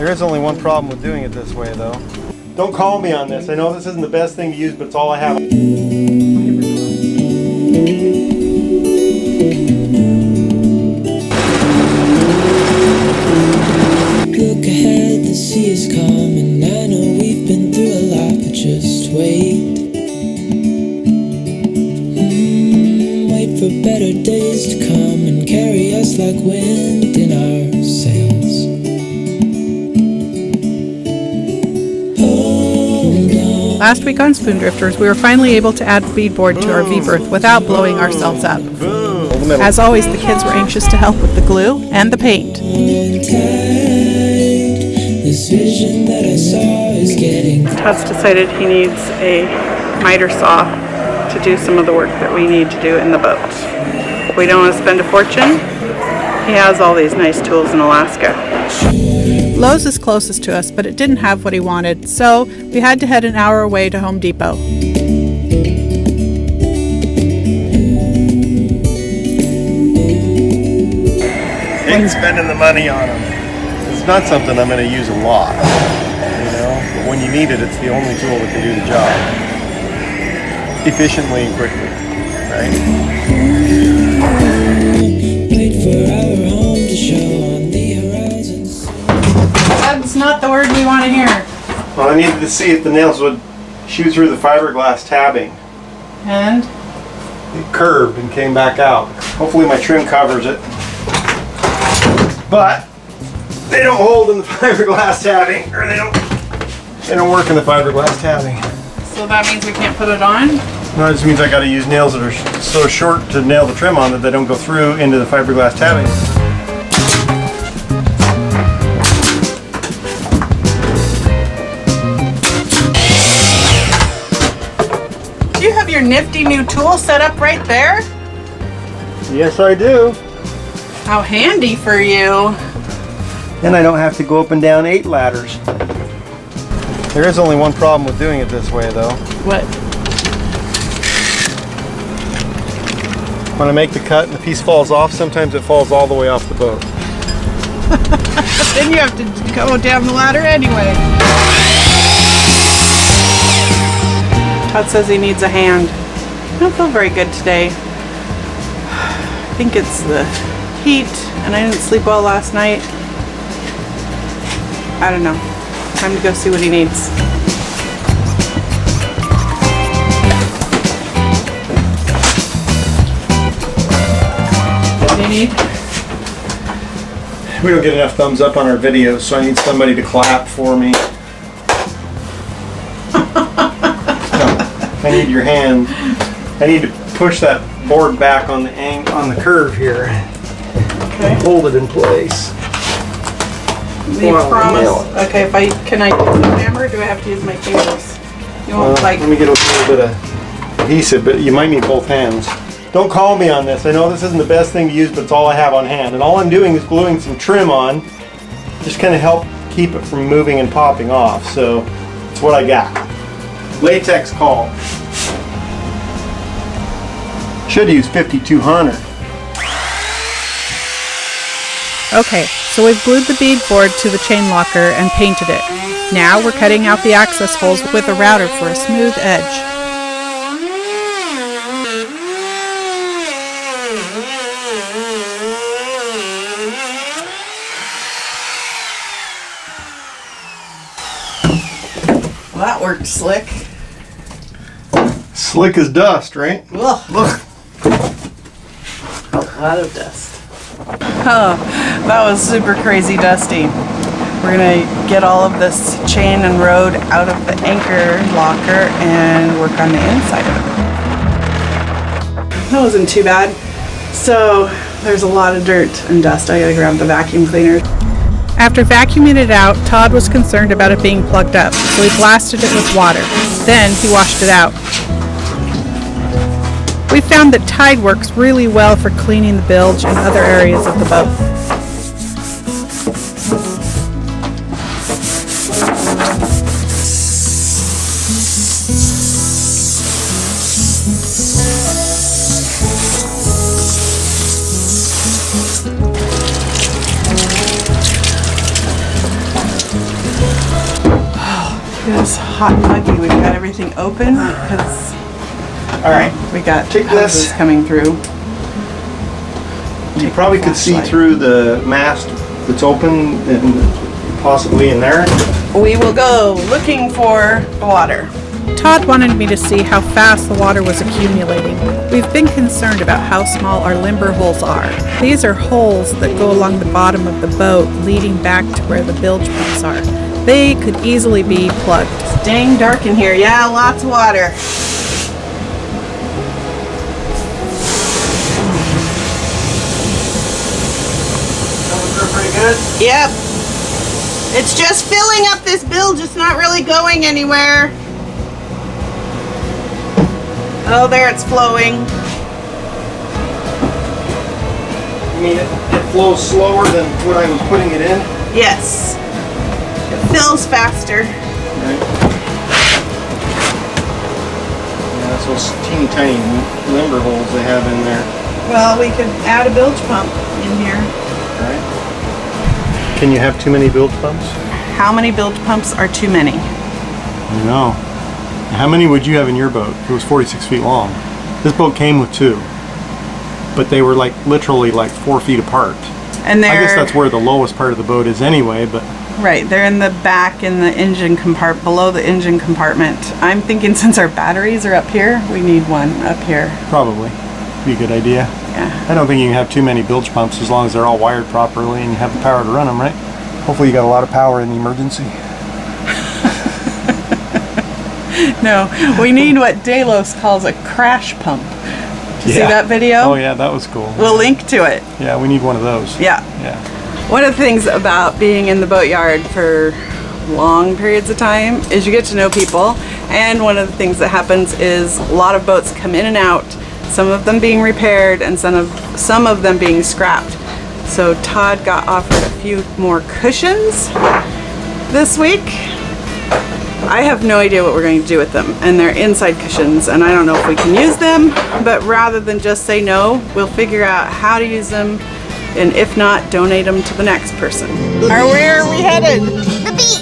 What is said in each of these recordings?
There is only one problem with doing it this way, though. Don't call me on this. I know this isn't the best thing to use, but it's all I have. Look ahead, the sea is calm, and I know we've been through a lot, but just wait. Wait for better days to come and carry us like wind in our sails. Last week on Spoon Drifters, we were finally able to add beadboard to our V-berth without blowing ourselves up. As always, the kids were anxious to help with the glue and the paint. Todd's decided he needs a miter saw to do some of the work that we need to do in the boat. We don't want to spend a fortune. He has all these nice tools in Alaska. Lowe's is closest to us, but it didn't have what he wanted, so we had to head an hour away to Home Depot. Ain't spending the money on them. It's not something I'm going to use a lot, you know. But when you need it, it's the only tool that can do the job efficiently and quickly, right? Wait for our home to show on the horizon. That's not the word we want to hear. Well, I needed to see if the nails would shoot through the fiberglass tabbing. And? It curved and came back out. Hopefully my trim covers it. But they don't hold in the fiberglass tabbing, or they don't work in the fiberglass tabbing. So that means we can't put it on? No, it just means I got to use nails that are so short to nail the trim on that they don't go through into the fiberglass tabbing. Do you have your nifty new tool set up right there? Yes, I do. How handy for you. And I don't have to go up and down 8 ladders. There is only one problem with doing it this way, though. What? When I make the cut and the piece falls off, sometimes it falls all the way off the boat. Then you have to go down the ladder anyway. Todd says he needs a hand. I don't feel very good today. I think it's the heat, and I didn't sleep well last night. I don't know. Time to go see what he needs. What do you need? We don't get enough thumbs up on our videos, so I need somebody to clap for me. No, I need your hand. I need to push that board back on the curve here. Okay. Hold it in place. You promise? Okay, can I use the hammer or do I have to use my fingers? You won't Let me get a little bit of adhesive, but you might need both hands. Don't call me on this. I know this isn't the best thing to use, but it's all I have on hand. And all I'm doing is gluing some trim on, just kind of help keep it from moving and popping off. So it's what I got. Latex call. Should use 5200. Okay, so we've glued the beadboard to the chain locker and painted it. Now we're cutting out the access holes with a router for a smooth edge. Well, that worked slick. Slick as dust, right? Ugh. Look. A lot of dust. Oh, that was super crazy dusty. We're gonna get all of this chain and rode out of the anchor locker and work on the inside of it. That wasn't too bad. So there's a lot of dirt and dust. I gotta grab the vacuum cleaner. After vacuuming it out, Todd was concerned about it being plugged up, so he blasted it with water. Then he washed it out. We found that Tide works really well for cleaning the bilge and other areas of the boat. this hot and muggy. We've got everything open because All right. we got Take hoses this. coming through. You probably could see flashlight. through the mast that's open and possibly in there. We will go looking for the water. Todd wanted me to see how fast the water was accumulating. We've been concerned about how small our limber holes are. These are holes that go along the bottom of the boat leading back to where the bilge pumps are. They could easily be plugged. It's dang dark in here. Yeah, lots of water. Pretty good. Yep. It's just filling up this bilge. It's not really going anywhere. Oh, there it's flowing. I mean, it flows slower than what I was putting it in. Yes. It fills faster. Right. Yeah, it's those teeny tiny limber holes they have in there. Well, we could add a bilge pump in here. Right. Can you have too many bilge pumps? How many bilge pumps are too many? I know. How many would you have in your boat? It was 46 feet long. This boat came with 2, but they were like literally like 4 feet apart. And I they're guess that's where the lowest part of the boat is anyway, but right. They're in the back in the engine compartment, below the engine compartment. I'm thinking since our batteries are up here, we need one up here. probably be a good idea. Yeah. I don't think you can have too many bilge pumps as long as they're all wired properly and you have the power to run them, right? Hopefully you got a lot of power in the emergency. No, we need what Delos calls a crash pump. Did you see that video? Oh yeah, that was cool. We'll link to it. Yeah, we need one of those. Yeah. Yeah. One of the things about being in the boatyard for long periods of time is you get to know people, and one of the things that happens is a lot of boats come in and out, some of them being repaired and some of them being scrapped. So Todd got offered a few more cushions this week. I have no idea what we're going to do with them, and they're inside cushions, and I don't know if we can use them, but rather than just say no, we'll figure out how to use them, and if not, donate them to the next person. Or where are we headed? The beach!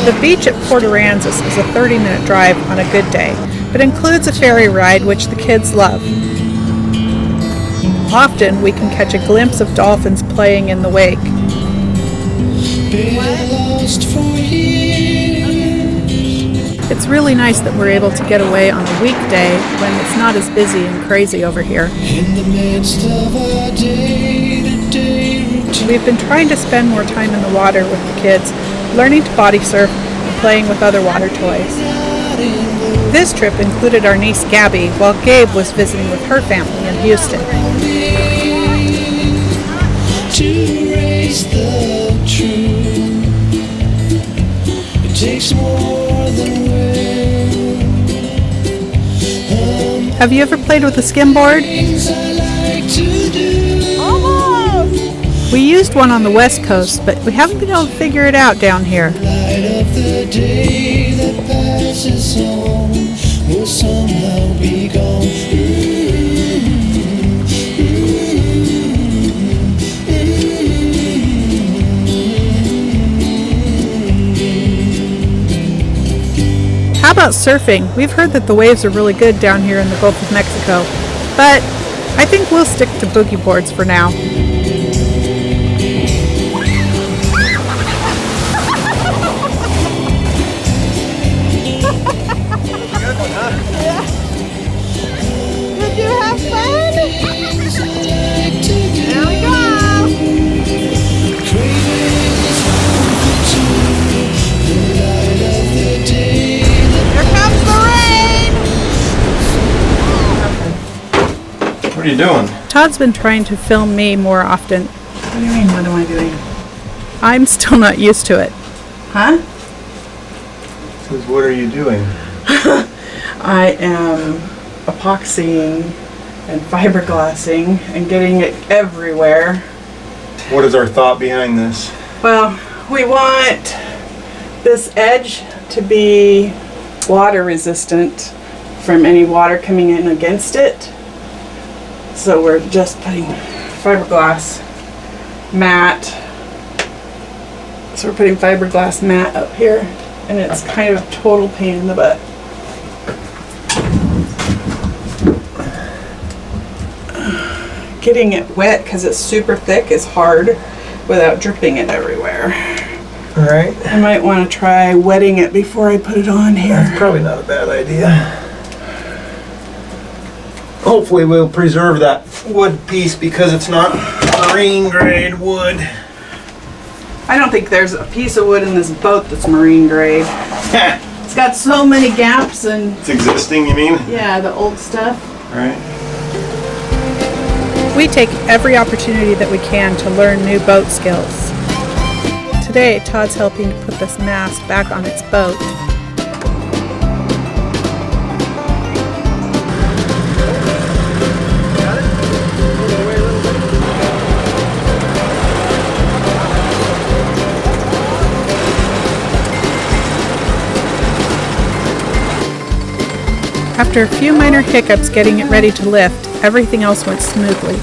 The beach at Port Aransas is a 30-minute drive on a good day, but includes a ferry ride which the kids love. Often we can catch a glimpse of dolphins playing in the wake. It's really nice that we're able to get away on a weekday when it's not as busy and crazy over here. We've been trying to spend more time in the water with the kids, learning to body surf and playing with other water toys. This trip included our niece Gabby while Gabe was visiting with her family in Houston. To raise the truth, it takes more than will. Have you ever played with a skimboard? Things I like to do. Almost! We used one on the West Coast, but we haven't been able to figure it out down here. Light of the day that passes on will somehow be gone. How about surfing? We've heard that the waves are really good down here in the Gulf of Mexico, but I think we'll stick to boogie boards for now. Did you have fun? There we go! Here comes the rain! What are you doing? Todd's been trying to film me more often. What do you mean, what am I doing? I'm still not used to it. Huh? Says, what are you doing? I am epoxying and fiberglassing and getting it everywhere. What is our thought behind this? Well, we want this edge to be water resistant from any water coming in against it. So we're just putting fiberglass mat. So we're putting fiberglass mat up here, and it's kind of a total pain in the butt. Getting it wet because it's super thick is hard without dripping it everywhere. All right. I might want to try wetting it before I put it on here. That's probably not a bad idea. Hopefully we'll preserve that wood piece because it's not marine grade wood. I don't think there's a piece of wood in this boat that's marine grade. It's got so many gaps and... It's existing, you mean? Yeah, the old stuff. All right. We take every opportunity that we can to learn new boat skills. Today, Todd's helping to put this mast back on its boat. After a few minor hiccups getting it ready to lift, everything else went smoothly.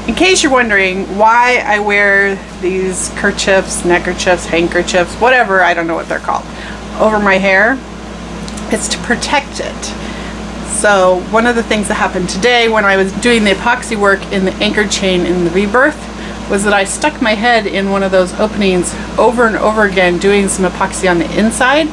In case you're wondering why I wear these kerchiefs, neckerchiefs, handkerchiefs, whatever, I don't know what they're called, over my hair, it's to protect it. So one of the things that happened today when I was doing the epoxy work in the anchor chain in the V-berth was that I stuck my head in one of those openings over and over again doing some epoxy on the inside,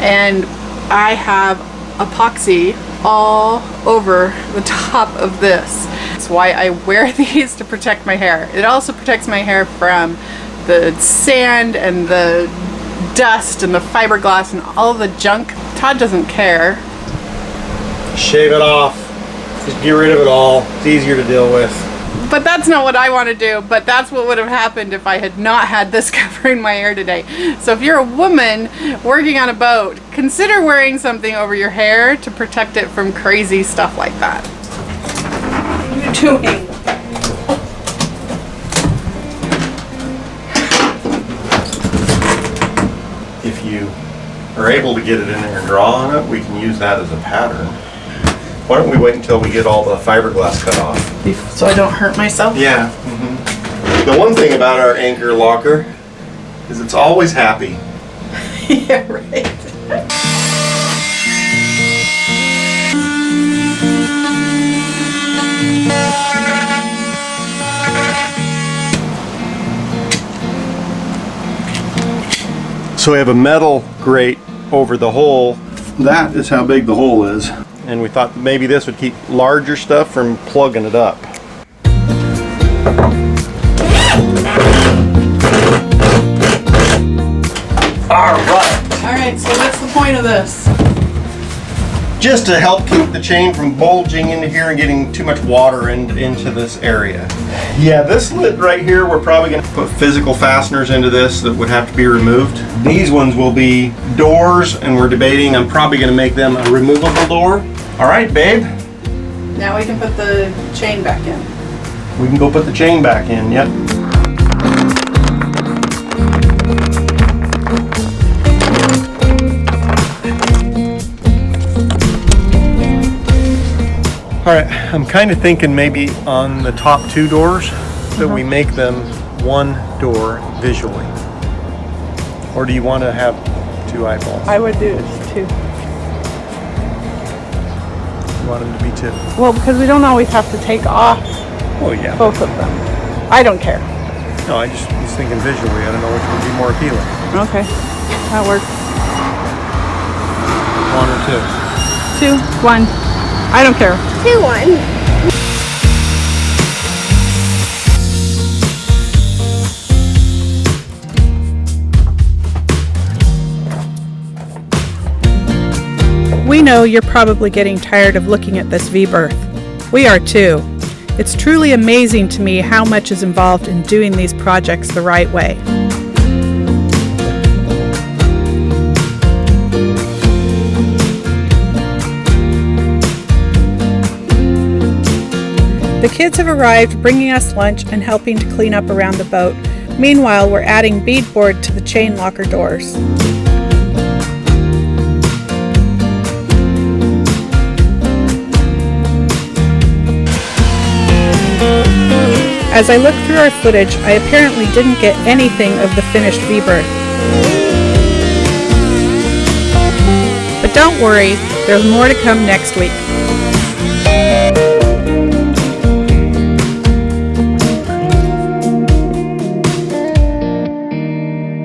and I have epoxy all over the top of this. That's why I wear these, to protect my hair. It also protects my hair from the sand and the dust and the fiberglass and all the junk. Todd doesn't care. Shave it off. Just get rid of it all. It's easier to deal with. But that's not what I want to do, but that's what would have happened if I had not had this covering my hair today. So if you're a woman working on a boat, consider wearing something over your hair to protect it from crazy stuff like that. What are you doing? If you are able to get it in there and draw on it, we can use that as a pattern. Why don't we wait until we get all the fiberglass cut off? So I don't hurt myself? Yeah. The one thing about our anchor locker is it's always happy. Yeah, right. So we have a metal grate over the hole. That is how big the hole is. And we thought maybe this would keep larger stuff from plugging it up. Alright, so what's the point of this? Just to help keep the chain from bulging into here and getting too much water into this area. Yeah, this lid right here, we're probably going to put physical fasteners into this that would have to be removed. These ones will be doors, and we're debating, I'm probably going to make them a removable door. All right, babe. Now we can put the chain back in. We can go put the chain back in, yep. All right, I'm kind of thinking maybe on the top two doors that we make them one door visually. Or do you want to have two eyeballs? I would do two. You want them to be two? Well, because we don't always have to take off Oh yeah. both of them. I don't care. No, I just was thinking visually. I don't know which would be more appealing. Okay, that works. One or two? 2, 1. I don't care. 2, 1. We know you're probably getting tired of looking at this V-berth. We are too. It's truly amazing to me how much is involved in doing these projects the right way. The kids have arrived, bringing us lunch and helping to clean up around the boat. Meanwhile, we're adding beadboard to the chain locker doors. As I looked through our footage, I apparently didn't get anything of the finished V-berth. But don't worry, there's more to come next week.